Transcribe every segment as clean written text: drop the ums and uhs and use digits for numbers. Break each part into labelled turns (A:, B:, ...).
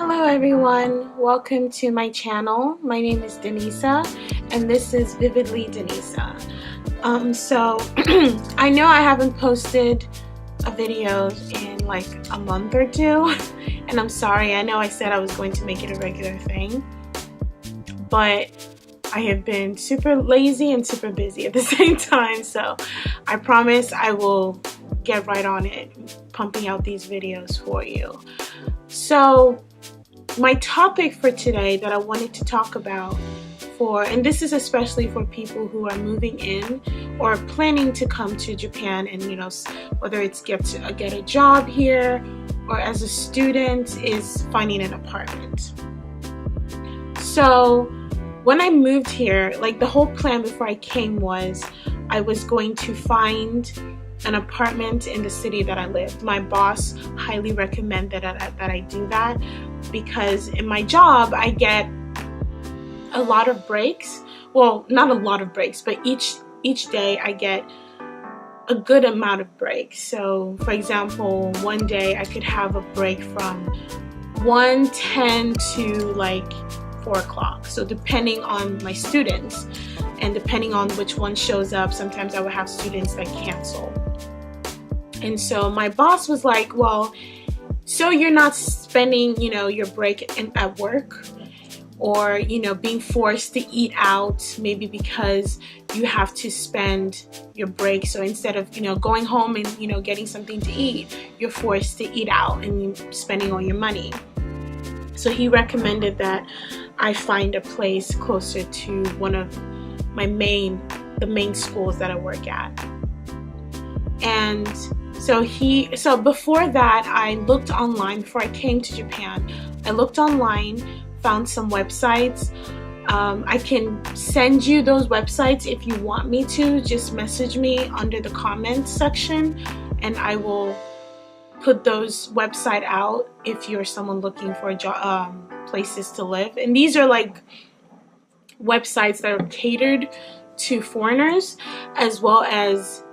A: Hello everyone, welcome to my channel. My name is Denisa and this is Vividly Denisa. I know I haven't posted a video in like a month or two and I'm sorry. I know I said I was going to make it a regular thing, but I have been super lazy and super busy at the same time, so I promise I will get right on it, pumping out these videos for you. So my topic for today that I wanted to talk about and this is especially for people who are moving in or planning to come to Japan, and whether it's get a job here or as a student, is finding an apartment. So when I moved here, like the whole plan before I came was I was going to find an apartment in the city that I lived. My boss highly recommended that I do that because in my job I get a lot of breaks. Well, not a lot of breaks, but each day I get a good amount of breaks. So for example, one day I could have a break from 1:10 to like 4 o'clock. So depending on my students and depending on which one shows up, sometimes I would have students that cancel. And so my boss was like, well, so you're not spending, your break at work, or, being forced to eat out, maybe because you have to spend your break. So instead of, going home and, getting something to eat, you're forced to eat out and spending all your money. So he recommended that I find a place closer to one of the main schools that I work at. And so before that, I looked online. Before I came to Japan, I looked online, found some websites. I can send you those websites if you want me to. Just message me under the comments section and I will put those websites out if you're someone looking for places to live. And these are like websites that are catered to foreigners as well as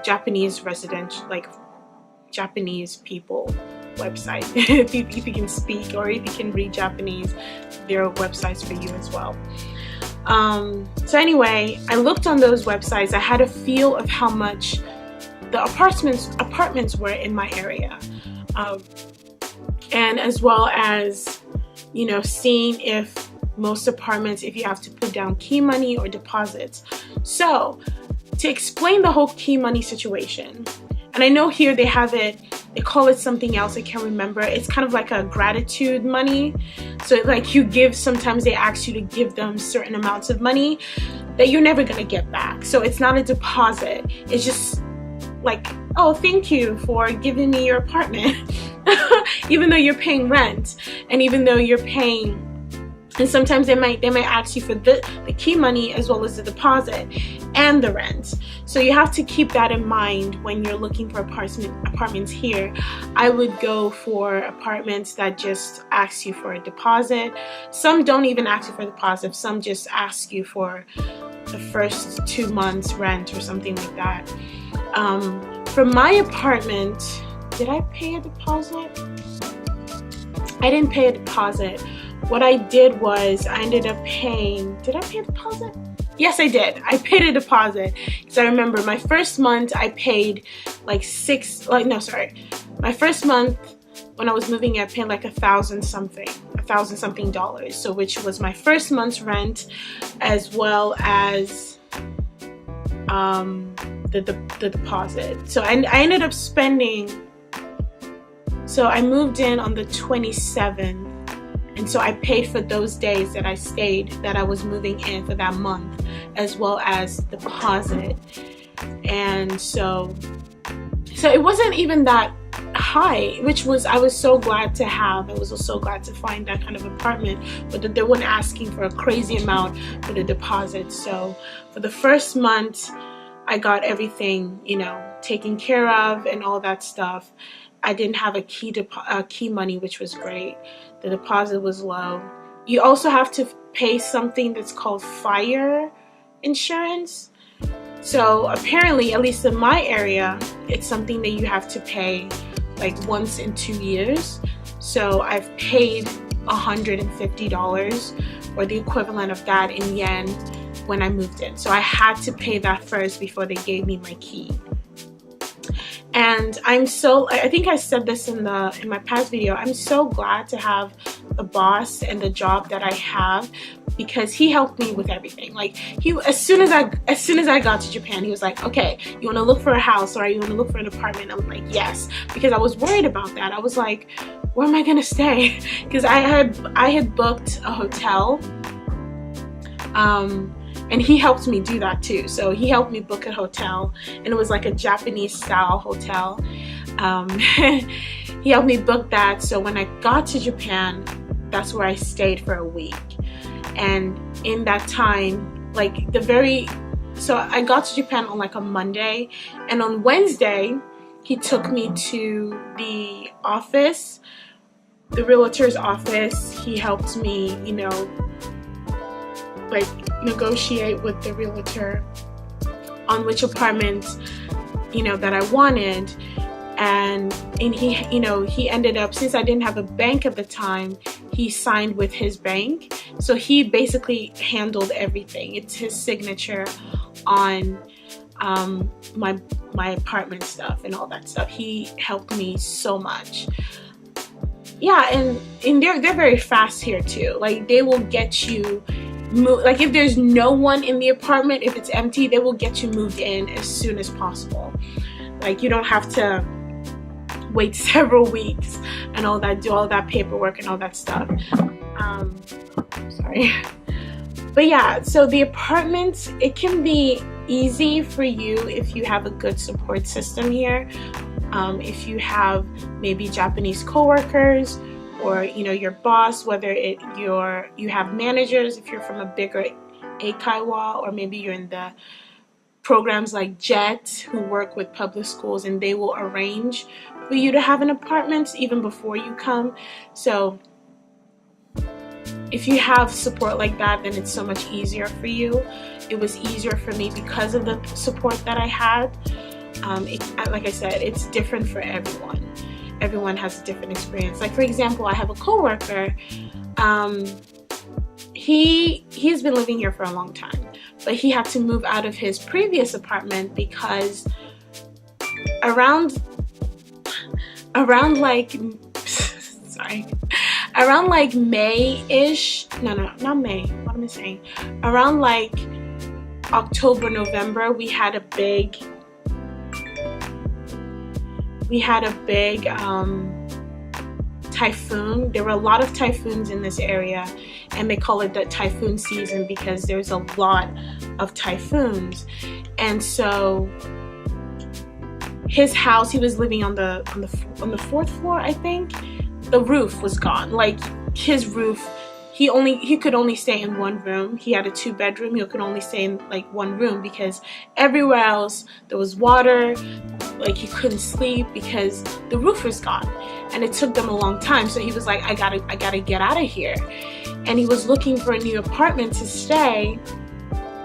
A: Japanese residential, like Japanese people website. if you can speak or if you can read Japanese, there are websites for you as well. So anyway, I looked on those websites. I had a feel of how much the apartments were in my area, and as well as seeing if most apartments, if you have to put down key money or deposits. So to explain the whole key money situation, and I know here they call it something else, I can't remember. It's kind of like a gratitude money. So like you give, sometimes they ask you to give them certain amounts of money that you're never gonna get back. So it's not a deposit. It's just like, oh, thank you for giving me your apartment. Even though you're paying rent, and even though you're paying, and sometimes they might ask you for the key money as well as the deposit and the rent. So you have to keep that in mind when you're looking for apartments here. I would go for apartments that just ask you for a deposit. Some don't even ask you for a deposit. Some just ask you for the first 2 months rent or something like that. For my apartment, did I pay a deposit? I didn't pay a deposit. What I did was I ended up paying, did I pay a deposit? Yes, I did. I paid a deposit. Because I remember my first month I paid like my first month when I was moving I paid like $1,000 something dollars. So which was my first month's rent as well as the deposit. So I ended up spending, so I moved in on the 27th. And so I paid for those days that I stayed, that I was moving in for that month, as well as deposit. And so it wasn't even that high, which I was so glad to have. I was so glad to find that kind of apartment, but that they weren't asking for a crazy amount for the deposit. So for the first month, I got everything, taken care of and all that stuff. I didn't have a key money, which was great. The deposit was low. You also have to pay something that's called fire insurance. So apparently, at least in my area, it's something that you have to pay like once in 2 years. So I've paid $150 or the equivalent of that in yen when I moved in. So I had to pay that first before they gave me my key. And I think I said this in my past video, I'm so glad to have the boss and the job that I have, because he helped me with everything. Like, as soon as I got to Japan, he was like, okay, you want to look for a house, or you want to look for an apartment? I was like, yes, because I was worried about that. I was like, where am I gonna stay? Because I had booked a hotel, and he helped me do that too. So he helped me book a hotel, and it was like a Japanese style hotel. He helped me book that. So when I got to Japan, that's where I stayed for a week. And in that time, like so I got to Japan on like a Monday, and on Wednesday, he took me to the office, the realtor's office. He helped me, you know, like negotiate with the realtor on which apartment, you know, that I wanted. And he, you know, he ended up, since I didn't have a bank at the time, he signed with his bank. So he basically handled everything. It's his signature on my apartment stuff and all that stuff. He helped me so much. Yeah, and they're very fast here too. Like, they will get you like, if there's no one in the apartment, if it's empty, they will get you moved in as soon as possible. Like, you don't have to wait several weeks and all that, do all that paperwork and all that stuff. Sorry. But yeah, so the apartments, it can be easy for you if you have a good support system here. If you have maybe Japanese coworkers, or, you know, your boss, whether you have managers, if you're from a bigger eikaiwa, or maybe you're in the programs like JET, who work with public schools, and they will arrange for you to have an apartment even before you come. So if you have support like that, then it's so much easier for you. It was easier for me because of the support that I had. Like I said, it's different for everyone. Everyone has a different experience. Like, for example, I have a coworker. He's been living here for a long time, but he had to move out of his previous apartment because around like around like May-ish. No, not May. What am I saying? Around like October, November, we had a big typhoon. There were a lot of typhoons in this area, and they call it the typhoon season because there's a lot of typhoons. And so his house, he was living on the fourth floor, I think. The roof was gone. Like, his roof, he could only stay in one room. He had a 2-bedroom. He could only stay in like one room because everywhere else there was water. Like, he couldn't sleep because the roof was gone, and it took them a long time. So he was like, I gotta get out of here. And he was looking for a new apartment to stay,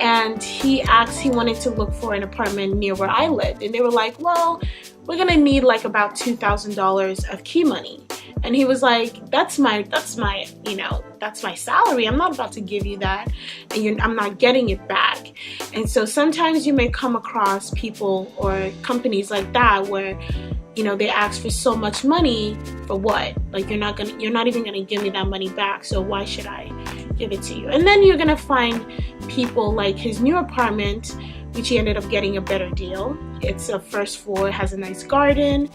A: and he wanted to look for an apartment near where I lived. And they were like, well, we're gonna need like about $2,000 of key money. And he was like, that's my you know, that's my salary. I'm not about to give you that, and I'm not getting it back. And so sometimes you may come across people or companies like that where, you know, they ask for so much money for what? Like, you're not even gonna give me that money back, so why should I give it to you? And then you're gonna find people like his new apartment, which he ended up getting a better deal. It's a first floor, it has a nice garden.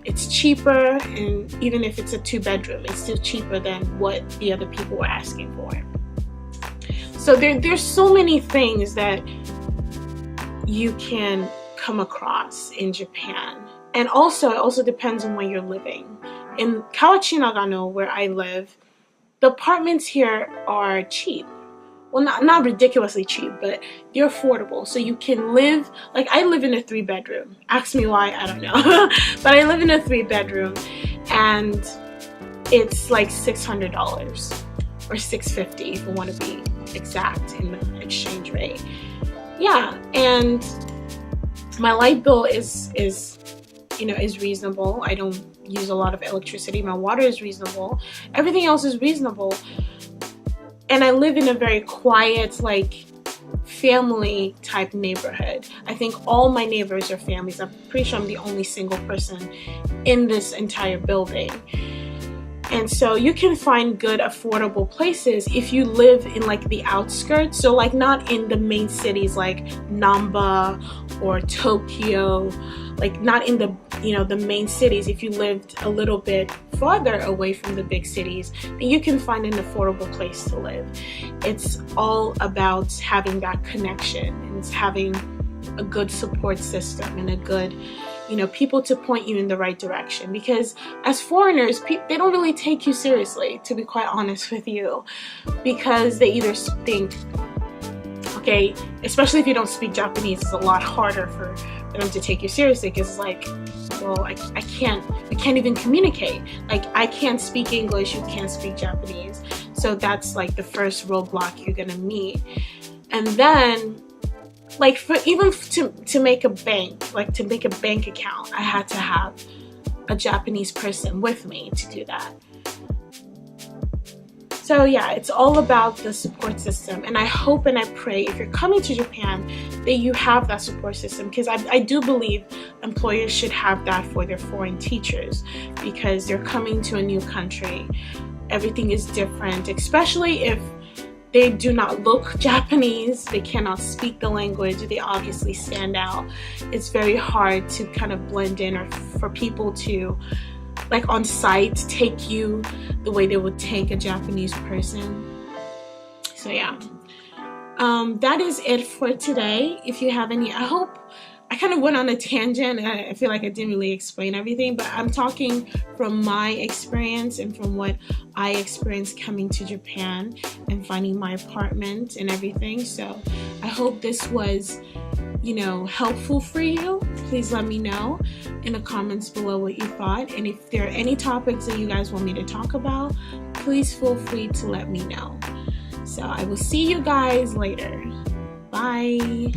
A: It's cheaper, and even if it's a 2-bedroom, it's still cheaper than what the other people were asking for. So there's so many things that you can come across in Japan. And also, it also depends on where you're living. In Kawachi Nagano, where I live, the apartments here are cheap. Well, not ridiculously cheap, but they're affordable. So you can live, like, I live in a 3-bedroom. Ask me why, I don't know. But I live in a 3-bedroom, and it's like $600 or $650 if you want to be exact in the exchange rate. Yeah, and my light bill is you know, is reasonable. I don't use a lot of electricity. My water is reasonable. Everything else is reasonable. And I live in a very quiet, like, family type neighborhood. I think all my neighbors are families. I'm pretty sure I'm the only single person in this entire building. And so you can find good, affordable places if you live in like the outskirts. So like not in the main cities like Namba or Tokyo, like not in the, you know, the main cities. If you lived a little bit farther away from the big cities, then you can find an affordable place to live. It's all about having that connection and having a good support system and a good, you know, people to point you in the right direction. Because as foreigners, they don't really take you seriously, to be quite honest with you, because they either think, okay, especially if you don't speak Japanese, it's a lot harder for them to take you seriously, because it's like, well, we can't even communicate. Like, I can't speak English, you can't speak Japanese. So that's like the first roadblock you're gonna meet. And then, like, for even to make a bank, like to make a bank account, I had to have a Japanese person with me to do that. So yeah, it's all about the support system. And I hope and I pray if you're coming to Japan that you have that support system, because I do believe employers should have that for their foreign teachers, because they're coming to a new country. Everything is different, especially if they do not look Japanese, they cannot speak the language, they obviously stand out. It's very hard to kind of blend in, or for people to, like on site, take you the way they would take a Japanese person. So yeah, that is it for today. If you have any, I hope, I kind of went on a tangent. I feel like I didn't really explain everything, but I'm talking from my experience and from what I experienced coming to Japan and finding my apartment and everything. So I hope this was, you know, helpful for you. Please let me know in the comments below what you thought. And if there are any topics that you guys want me to talk about, please feel free to let me know. So I will see you guys later. Bye.